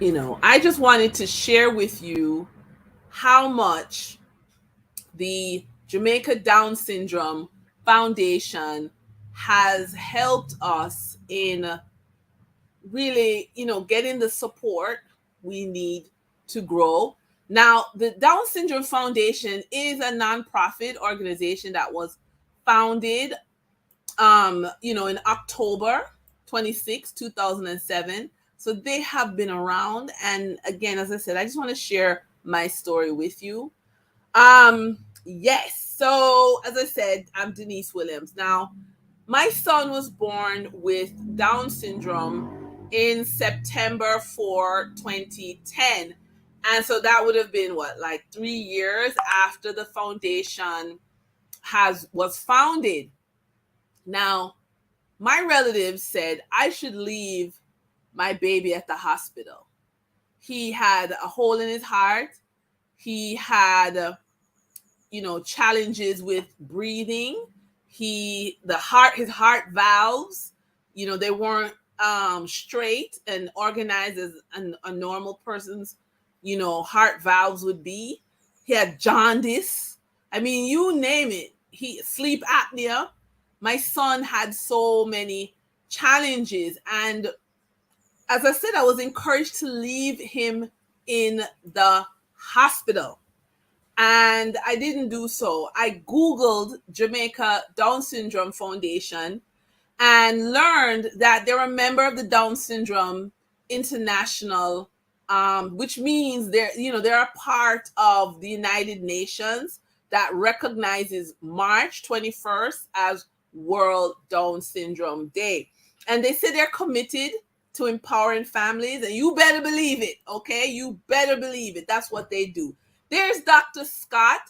I just wanted to share with you how much the Jamaica Down Syndrome Foundation has helped us in really, getting the support we need to grow. Now, the Down Syndrome Foundation is a nonprofit organization that was founded in October 26, 2007. So they have been around. And again, as I said, I just want to share my story with you. Yes. So as I said, I'm Denise Williams. Now, my son was born with Down syndrome in September 2010. And so that would have been what, like 3 years after the foundation has was founded. Now, my relatives said I should leave my baby at the hospital. He had a hole in his heart. He had, challenges with breathing. His heart valves, they weren't straight and organized as a normal person's, heart valves would be. He had jaundice. I mean, you name it. He sleep apnea. My son had so many challenges, and as I said, I was encouraged to leave him in the hospital, and I didn't do so. I Googled Jamaica Down Syndrome Foundation and learned that they're a member of the Down Syndrome International, which means they're a part of the United Nations that recognizes March 21st as World Down Syndrome Day. And they say they're committed to empowering families, and you better believe it, okay? You better believe it. That's what they do. There's Dr. Scott,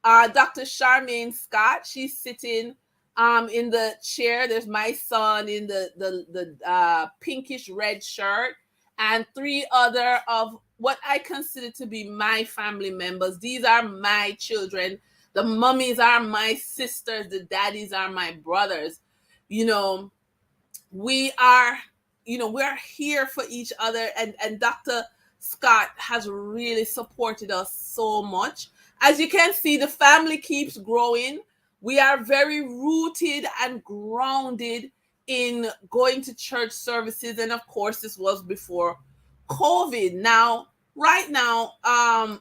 Dr. Charmaine Scott. She's sitting in the chair. There's my son in the pinkish red shirt, and three other of what I consider to be my family members. These are my children. The mummies are my sisters. The daddies are my brothers. You know, we are, we're here for each other, and Dr. Scott has really supported us so much. As you can see, the family keeps growing. We are very rooted and grounded in going to church services, and of course this was before COVID. Now, right now, a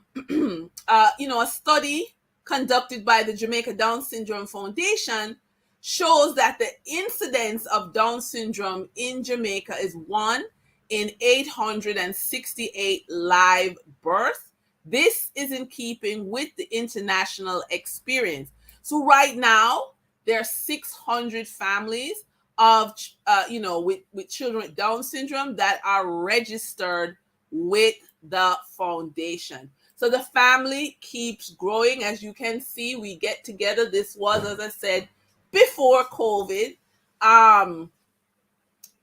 study conducted by the Jamaica Down Syndrome Foundation shows that the incidence of Down syndrome in Jamaica is 1 in 868 live births. This is in keeping with the international experience. So right now, there are 600 families of, with children with Down syndrome that are registered with the foundation. So the family keeps growing. As you can see, we get together. This was, as I said, before COVID. Um,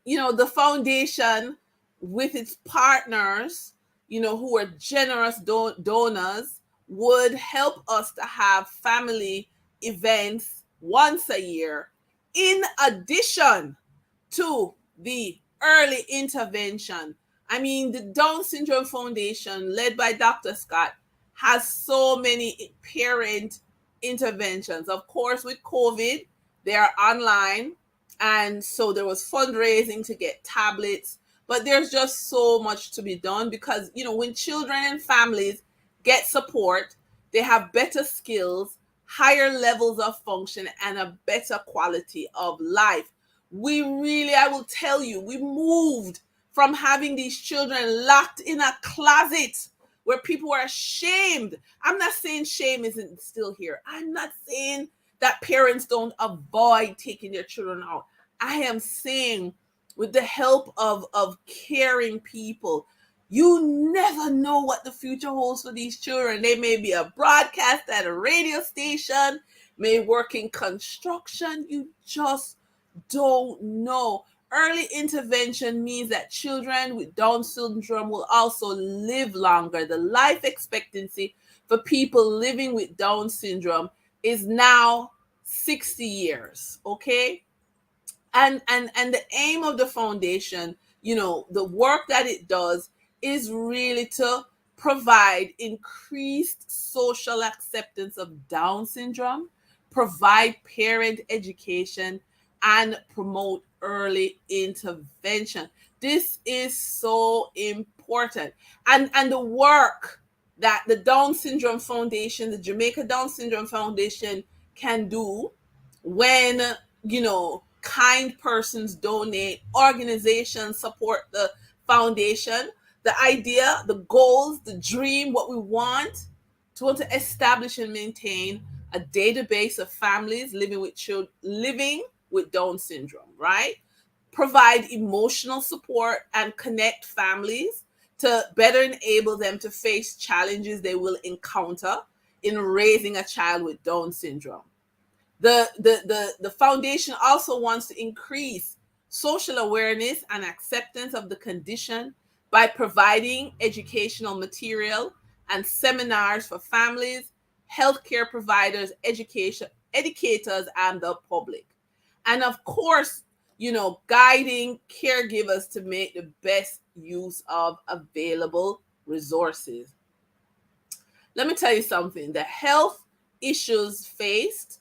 the foundation with its partners, who are generous donors, would help us to have family events once a year, in addition to the early intervention. I mean, the Down Syndrome Foundation, led by Dr. Scott, has so many parent interventions. Of course, with COVID, they are online. And so there was fundraising to get tablets. But there's just so much to be done because, when children and families get support, they have better skills, higher levels of function, and a better quality of life. I will tell you, we moved from having these children locked in a closet where people were ashamed. I'm not saying shame isn't still here. I'm not saying that parents don't avoid taking their children out. I am saying, with the help of caring people, you never know what the future holds for these children. They may be a broadcast at a radio station, may work in construction. You just don't know. Early intervention means that children with Down syndrome will also live longer. The life expectancy for people living with Down syndrome is now 60 years, okay? And the aim of the foundation, the work that it does, is really to provide increased social acceptance of Down syndrome, provide parent education, and promote early intervention. This is so important. And the work that the Down Syndrome Foundation, the Jamaica Down Syndrome Foundation, can do when, kind persons donate, organizations support the foundation, the idea, the goals, the dream, what we want to establish and maintain a database of families living with children living with Down syndrome, right? Provide emotional support and connect families to better enable them to face challenges they will encounter in raising a child with Down syndrome. The foundation also wants to increase social awareness and acceptance of the condition by providing educational material and seminars for families, healthcare providers, education educators, and the public. And of course, guiding caregivers to make the best use of available resources. Let me tell you something: the health issues faced,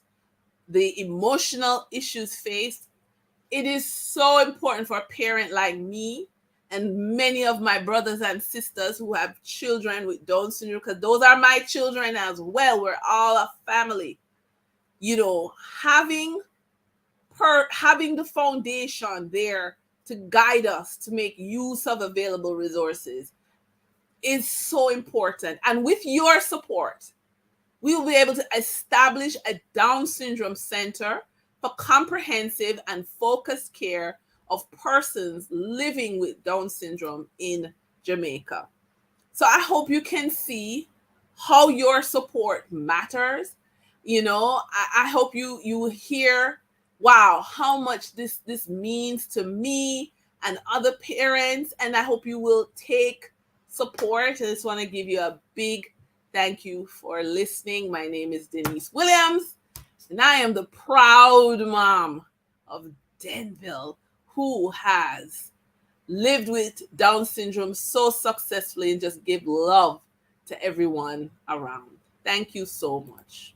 the emotional issues faced, it is so important for a parent like me and many of my brothers and sisters who have children with Down syndrome, because those are my children as well. We're all a family. You know, having the foundation there to guide us to make use of available resources is so important. And with your support, we will be able to establish a Down syndrome center for comprehensive and focused care of persons living with Down syndrome in Jamaica. So I hope you can see how your support matters. I hope you hear, wow, how much this means to me and other parents. And I hope you will take support. I just want to give you a big thank you for listening. My name is Denise Williams, and I am the proud mom of Denville, who has lived with Down syndrome so successfully and just give love to everyone around. Thank you so much.